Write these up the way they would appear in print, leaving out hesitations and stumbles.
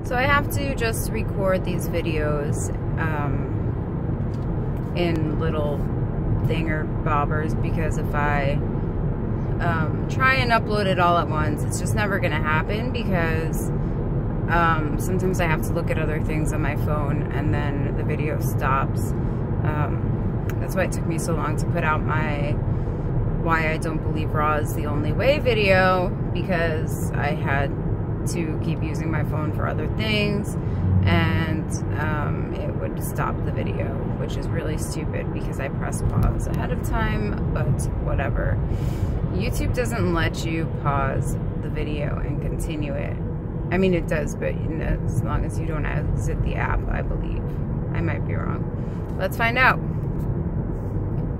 So I have to just record these videos in little thinger-bobbers, because if I try and upload it all at once, it's just never gonna happen, because sometimes I have to look at other things on my phone and then the video stops. That's why it took me so long to put out my Why I Don't Believe Raw is the Only Way video, because I had to keep using my phone for other things, and it would stop the video, which is really stupid because I pressed pause ahead of time, but whatever. YouTube doesn't let you pause the video and continue it. I mean, it does, but you know, as long as you don't exit the app, I believe. I might be wrong. Let's find out.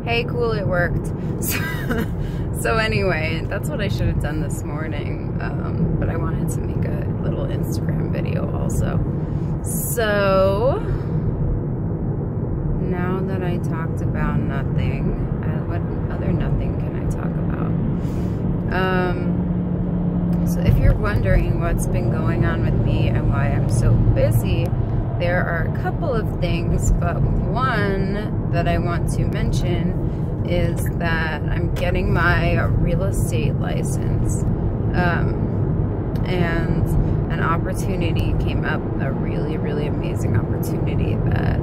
Hey, cool, it worked. So anyway, that's what I should have done this morning, but I wanted to make a little Instagram video also. So now that I talked about nothing, what other nothing can I talk about? So if you're wondering what's been going on with me and why I'm so busy, there are a couple of things, but one that I want to mention is that I'm getting my real estate license, and an opportunity came up, a really amazing opportunity that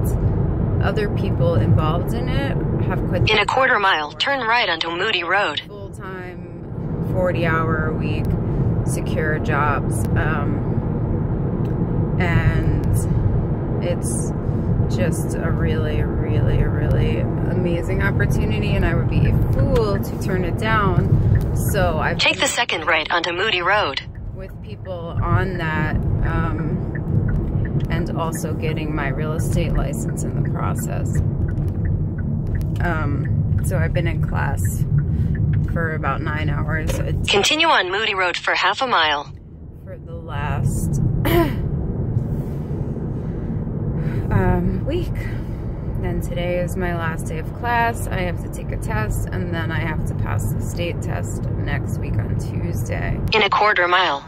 other people involved in it have quit. In a quarter mile, turn right onto Moody Road. Full-time, 40-hour-a-week secure jobs, and it's just a really amazing opportunity, and I would be a fool to turn it down. So I've take the second right onto Moody Road. With people on that, and also getting my real estate license in the process. So I've been in class for about 9 hours. Continue on Moody Road for half a mile. For the last week. Then today is my last day of class. I have to take a test, and then I have to pass the state test next week on Tuesday. In a quarter mile,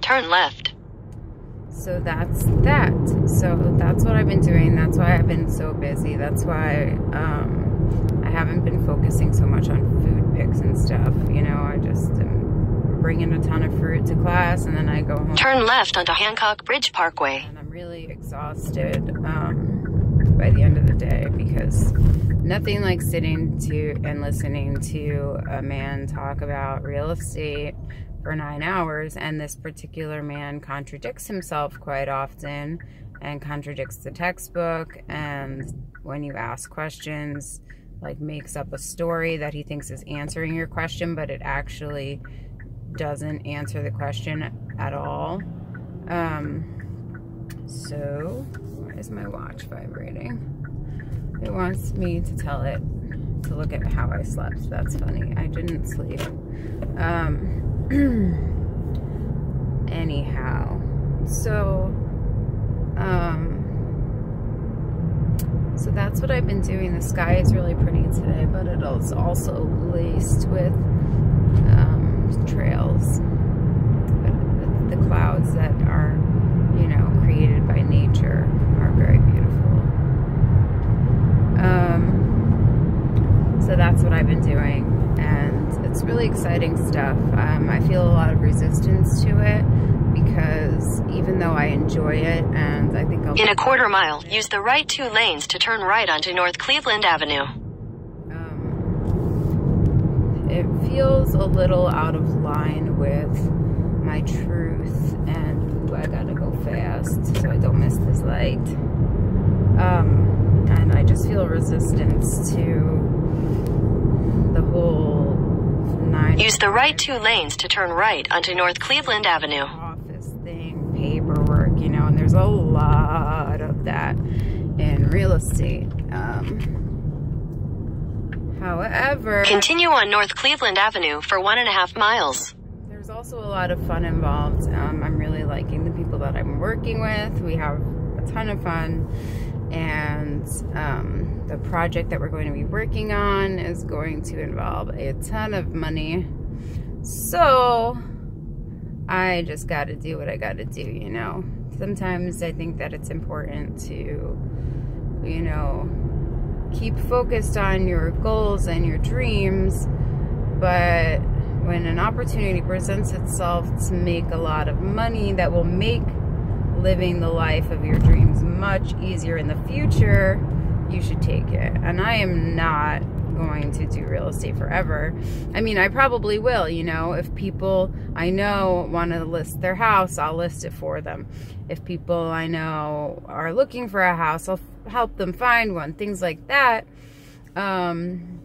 turn left. So that's that. So that's what I've been doing. That's why I've been so busy. That's why I haven't been focusing so much on food pics and stuff. You know, I just am bringing a ton of fruit to class, and then I go home. Turn left onto Hancock Bridge Parkway. And I'm really exhausted by the end of the day, because nothing like sitting to and listening to a man talk about real estate for 9 hours, and this particular man contradicts himself quite often and contradicts the textbook, and when you ask questions, like makes up a story that he thinks is answering your question, but it actually doesn't answer the question at all. So why is my watch vibrating? It wants me to tell it to look at how I slept. That's funny. I didn't sleep. Anyhow, so that's what I've been doing. The sky is really pretty today, but it is also laced with trails. But the clouds that are, you know, created by nature are very beautiful. So that's what I've been doing, and it's really exciting stuff. I feel a lot of resistance to it, because even though I enjoy it, and I think I'll... In a quarter mile, use the right 2 lanes to turn right onto North Cleveland Avenue. It feels a little out of line with my truth, and ooh, I gotta go fast so I don't miss this light. And I just feel resistance to the whole 9... Use the right 2 lanes to turn right onto North Cleveland Avenue. Office thing, paperwork, you know, and there's a lot of that in real estate. However... Continue on North Cleveland Avenue for 1.5 miles. There's also a lot of fun involved. I'm really liking the people that I'm working with. We have a ton of fun. And the project that we're going to be working on is going to involve a ton of money. So I just got to do what I got to do, you know, sometimes I think that it's important to, you know, keep focused on your goals and your dreams, but when an opportunity presents itself to make a lot of money that will make living the life of your dreams much easier in the future, you should take it. And I am not going to do real estate forever. I mean, I probably will, you know, if people I know want to list their house, I'll list it for them. If people I know are looking for a house, I'll help them find one, things like that. And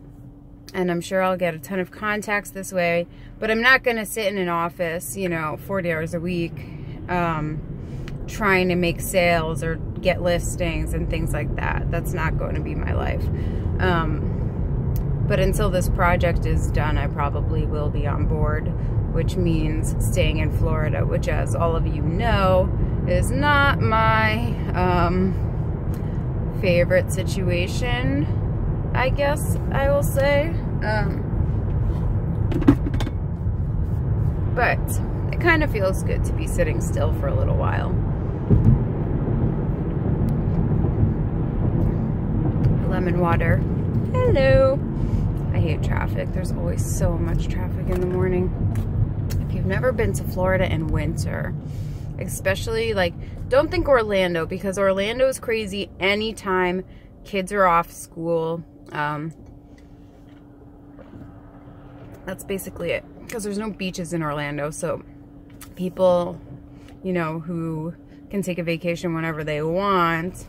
I'm sure I'll get a ton of contacts this way, but I'm not going to sit in an office, you know, 40 hours a week, trying to make sales or get listings and things like that. That's not going to be my life. But until this project is done, I probably will be on board, which means staying in Florida, which, as all of you know, is not my favorite situation, I guess I will say. But it kind of feels good to be sitting still for a little while. Lemon water. Hello. I hate traffic. There's always so much traffic in the morning. If you've never been to Florida in winter, especially, like, don't think Orlando, because Orlando is crazy anytime kids are off school. That's basically it, because there's no beaches in Orlando, so people, you know, who can take a vacation whenever they want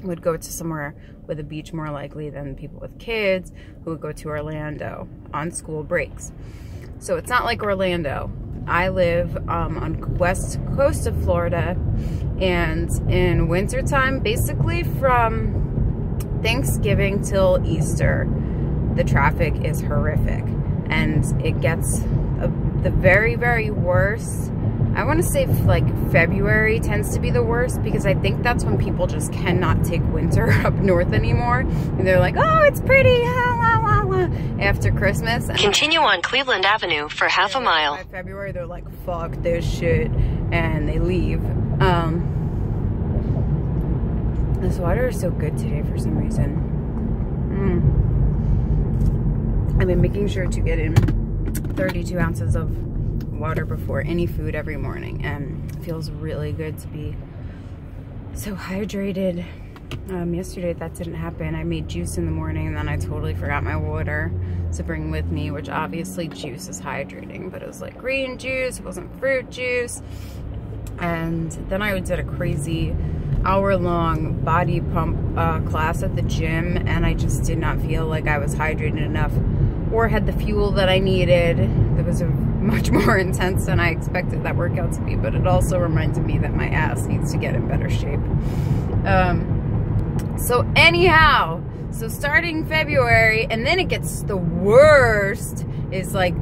would go to somewhere with a beach more likely than people with kids who would go to Orlando on school breaks. So it's not like Orlando. I live on the west coast of Florida, and in wintertime, basically from Thanksgiving till Easter, the traffic is horrific, and it gets the very, very worst. I want to say like February tends to be the worst, because I think that's when people just cannot take winter up north anymore, and they're like, oh, it's pretty, after Christmas. And continue on Cleveland Avenue for half a mile. By February, they're like, fuck this shit, and they leave. This water is so good today for some reason. I've been making sure to get in 32 ounces of water before any food every morning, and it feels really good to be so hydrated. Yesterday that didn't happen. I made juice in the morning, and then I totally forgot my water to bring with me, which obviously juice is hydrating, but it was like green juice, it wasn't fruit juice. And then I did a crazy hour-long body pump class at the gym, and I just did not feel like I was hydrated enough or had the fuel that I needed. It was much more intense than I expected that workout to be, but it also reminded me that my ass needs to get in better shape. So anyhow, so starting February, and then it gets the worst, is like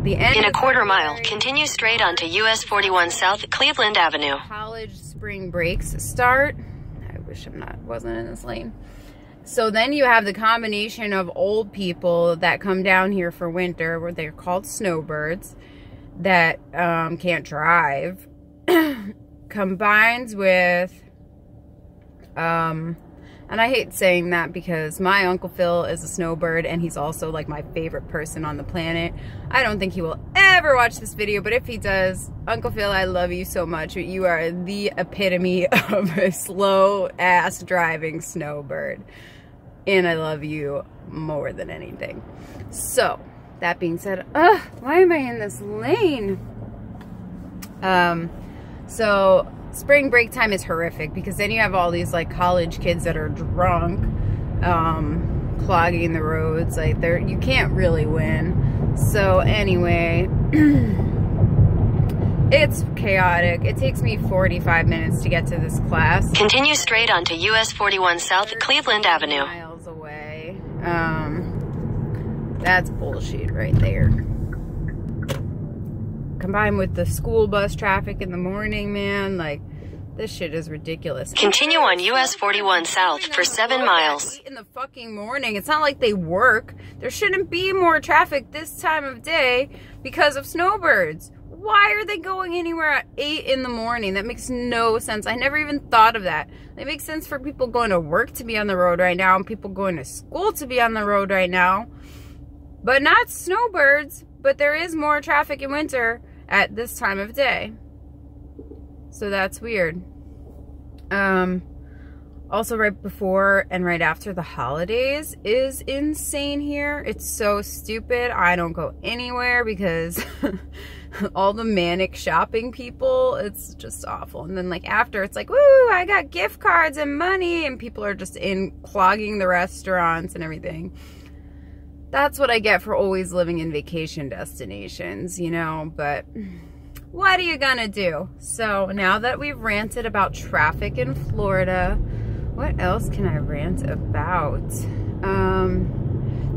the end. In a quarter mile, continue straight onto US 41 South Cleveland Avenue. College spring breaks start. I wish wasn't in this lane. So then you have the combination of old people that come down here for winter, where they're called snowbirds, that can't drive, combined with, and I hate saying that because my Uncle Phil is a snowbird, and he's also like my favorite person on the planet. I don't think he will ever watch this video, but if he does, Uncle Phil, I love you so much. You are the epitome of a slow-ass driving snowbird, and I love you more than anything. So, that being said, why am I in this lane? So spring break time is horrific, because then you have all these like college kids that are drunk, clogging the roads. Like, you can't really win. So anyway, it's chaotic. It takes me 45 minutes to get to this class. Continue straight onto US 41 South Cleveland Avenue. Miles away. That's bullshit right there. Combined with the school bus traffic in the morning, man, like, this shit is ridiculous. Continue on US 41 South for 7 miles. In the fucking morning. It's not like they work. There shouldn't be more traffic this time of day because of snowbirds. why are they going anywhere at 8 in the morning? That makes no sense. I never even thought of that. It makes sense for people going to work to be on the road right now and people going to school to be on the road right now, but not snowbirds. But there is more traffic in winter at this time of day. So that's weird. Also right before and right after the holidays is insane here. It's so stupid. I don't go anywhere because all the manic shopping people, it's just awful. And then like after, it's like, woo, I got gift cards and money, and people are just clogging the restaurants and everything. That's what I get for always living in vacation destinations, you know, but what are you gonna do? So now that we've ranted about traffic in Florida, what else can I rant about?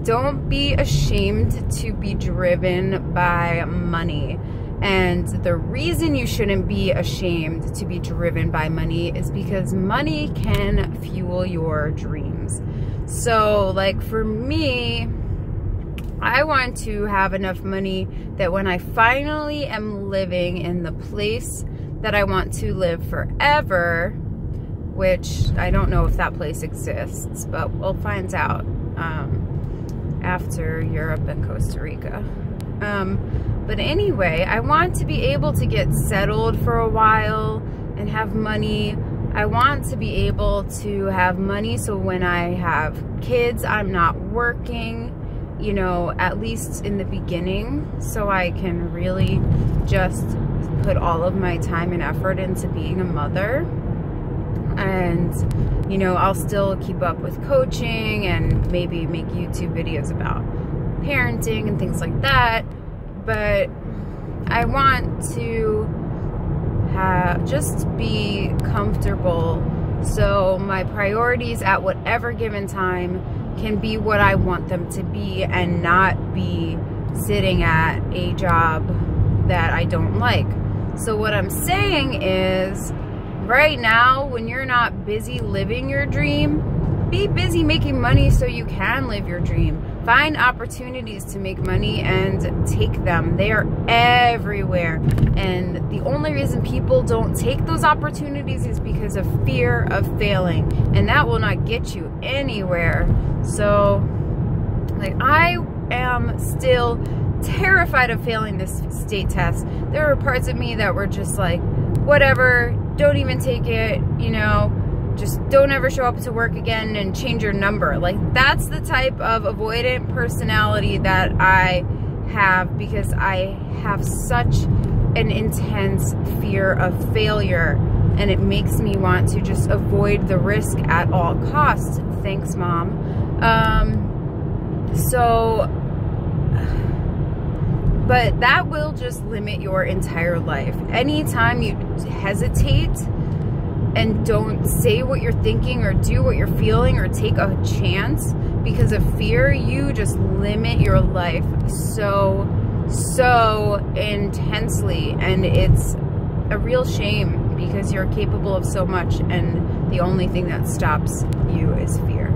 Don't be ashamed to be driven by money. And the reason you shouldn't be ashamed to be driven by money is because money can fuel your dreams. So like for me, I want to have enough money that when I finally am living in the place that I want to live forever, which I don't know if that place exists, but we'll find out after Europe and Costa Rica. But anyway, I want to be able to get settled for a while and have money. I want to be able to have money so when I have kids, I'm not working, you know, at least in the beginning, so I can really just put all of my time and effort into being a mother. And, you know, I'll still keep up with coaching and maybe make YouTube videos about parenting and things like that. But I want to just be comfortable so my priorities at whatever given time can be what I want them to be and not be sitting at a job that I don't like. So what I'm saying is, right now, when you're not busy living your dream, be busy making money so you can live your dream. Find opportunities to make money and take them. They are everywhere. And the only reason people don't take those opportunities is because of fear of failing. And that will not get you anywhere. So, like, I am still terrified of failing this state test. There were parts of me that were just like, whatever, don't even take it, you know, just don't ever show up to work again and change your number. Like, that's the type of avoidant personality that I have because I have such an intense fear of failure, and it makes me want to just avoid the risk at all costs. Thanks, Mom. But that will just limit your entire life. Anytime you hesitate and don't say what you're thinking or do what you're feeling or take a chance because of fear, you just limit your life so intensely. And it's a real shame because you're capable of so much, and the only thing that stops you is fear.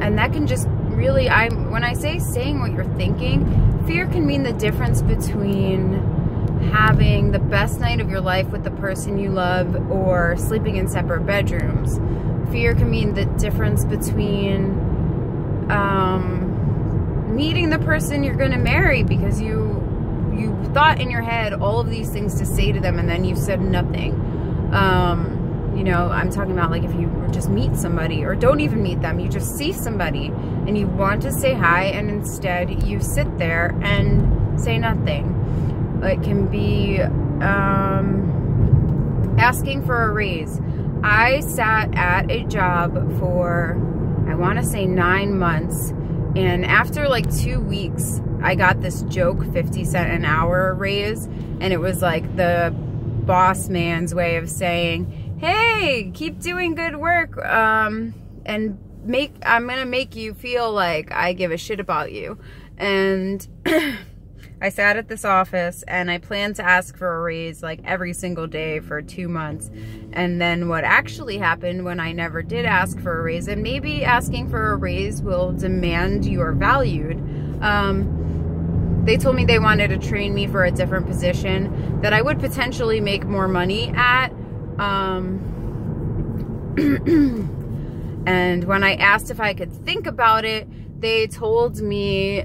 And that can just really, when I say saying what you're thinking, fear can mean the difference between having the best night of your life with the person you love or sleeping in separate bedrooms. Fear can mean the difference between meeting the person you're going to marry because you thought in your head all of these things to say to them and then you said nothing. You know, I'm talking about like if you just meet somebody or don't even meet them, you just see somebody and you want to say hi and instead you sit there and say nothing. It can be asking for a raise. I sat at a job for, I want to say 9 months, and after like 2 weeks, I got this joke 50 cents an hour raise, and it was like the boss man's way of saying, hey, keep doing good work, and I'm gonna make you feel like I give a shit about you. And I sat at this office and I planned to ask for a raise like every single day for 2 months. And then what actually happened when I never did ask for a raise, and maybe asking for a raise will demand you are valued, They told me they wanted to train me for a different position that I would potentially make more money at. And when I asked if I could think about it, they told me,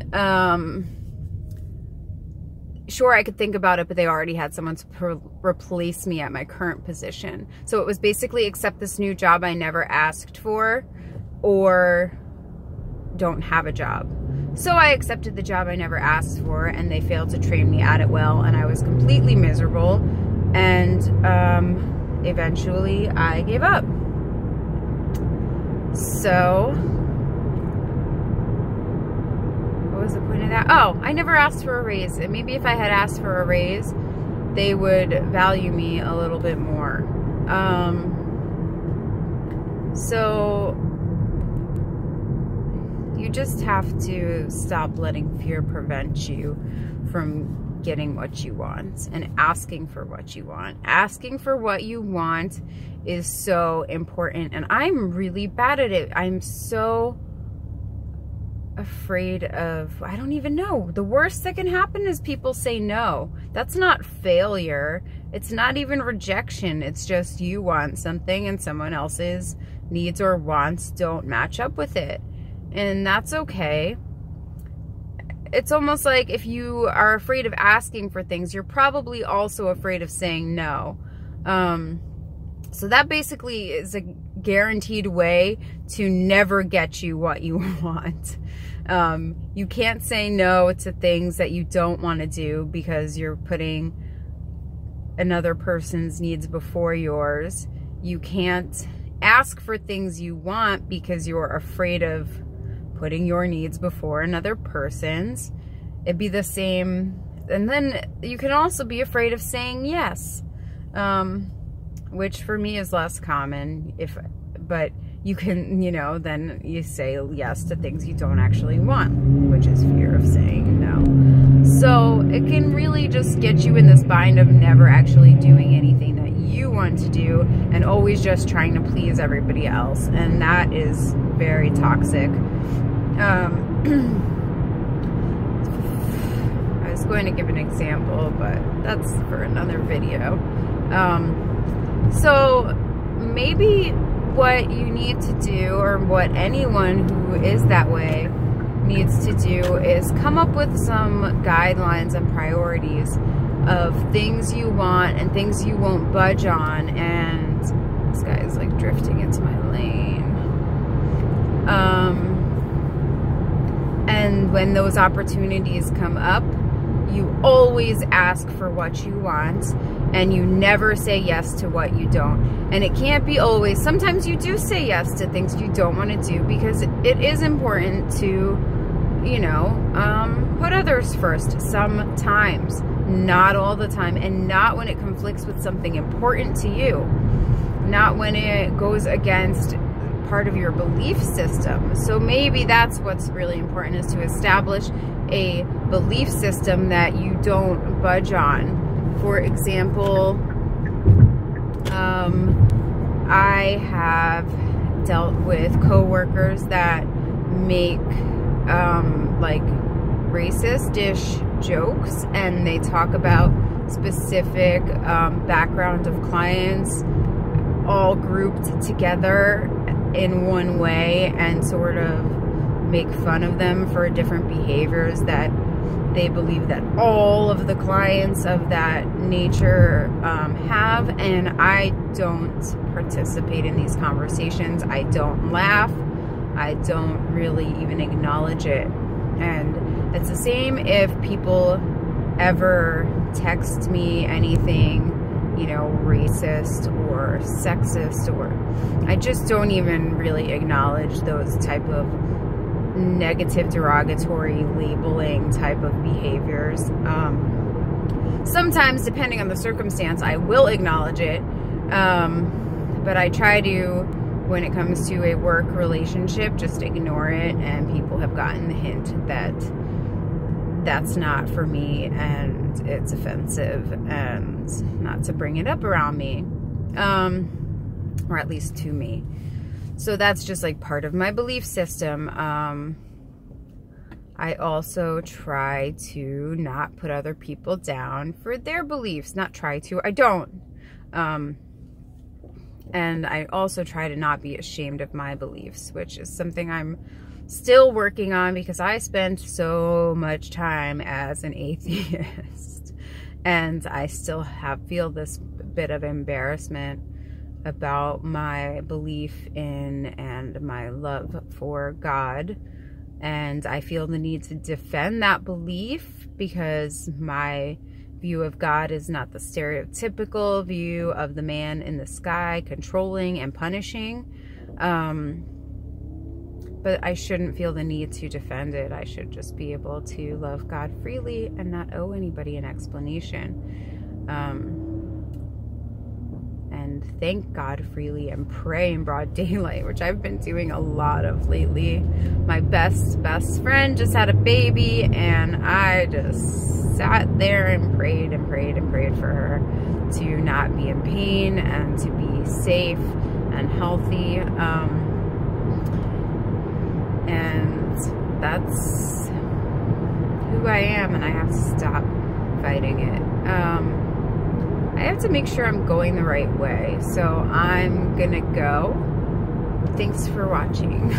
sure, I could think about it, but they already had someone to replace me at my current position. So it was basically accept this new job I never asked for, or don't have a job. So I accepted the job I never asked for, and they failed to train me at it well, and I was completely miserable. And eventually I gave up. So what was the point of that? Oh, I never asked for a raise. And maybe if I had asked for a raise, they would value me a little bit more. So you just have to stop letting fear prevent you from getting what you want and asking for what you want. Asking for what you want is so important, and I'm really bad at it. I'm so afraid of, I don't even know. The worst that can happen is people say no. That's not failure. It's not even rejection. It's just you want something and someone else's needs or wants don't match up with it. And that's okay. It's almost like if you are afraid of asking for things, you're probably also afraid of saying no. So that basically is a guaranteed way to never get you what you want. You can't say no to things that you don't want to do because you're putting another person's needs before yours. You can't ask for things you want because you're afraid of putting your needs before another person's. It'd be the same. And then you can also be afraid of saying yes, which for me is less common. But you can, you know, then you say yes to things you don't actually want, which is fear of saying no. So it can really just get you in this bind of never actually doing anything that you want to do and always just trying to please everybody else. And that is very toxic. I was going to give an example, but that's for another video. So maybe what you need to do, or what anyone who is that way needs to do, is come up with some guidelines and priorities of things you want and things you won't budge on. And this guy is like drifting into my lane. And when those opportunities come up, you always ask for what you want, and you never say yes to what you don't. And it can't be always. Sometimes you do say yes to things you don't want to do because it is important to, you know, put others first sometimes, not all the time, and not when it conflicts with something important to you, not when it goes against part of your belief system. So maybe that's what's really important, is to establish a belief system that you don't budge on. For example, I have dealt with coworkers that make like racist-ish jokes, and they talk about specific background of clients all grouped together in one way, and sort of make fun of them for different behaviors that they believe that all of the clients of that nature have. And I don't participate in these conversations. I don't laugh. I don't really even acknowledge it. And it's the same if people ever text me anything, you know, racist or sexist, or I just don't even really acknowledge those type of negative, derogatory, labeling type of behaviors. Sometimes, depending on the circumstance, I will acknowledge it, but I try to, when it comes to a work relationship, just ignore it. And people have gotten the hint that that's not for me, and it's offensive, and not to bring it up around me, or at least to me. So that's just like part of my belief system. I also try to not put other people down for their beliefs. Not try to, I don't. And I also try to not be ashamed of my beliefs, which is something I'm still working on because I spent so much time as an atheist. And I still feel this bit of embarrassment about my belief in and my love for God. And I feel the need to defend that belief because my view of God is not the stereotypical view of the man in the sky controlling and punishing. But I shouldn't feel the need to defend it. I should just be able to love God freely and not owe anybody an explanation. And thank God freely and pray in broad daylight, which I've been doing a lot of lately. My best friend just had a baby, and I just sat there and prayed and prayed and prayed for her to not be in pain and to be safe and healthy. And that's who I am, and I have to stop fighting it. I have to make sure I'm going the right way, so I'm gonna go. Thanks for watching.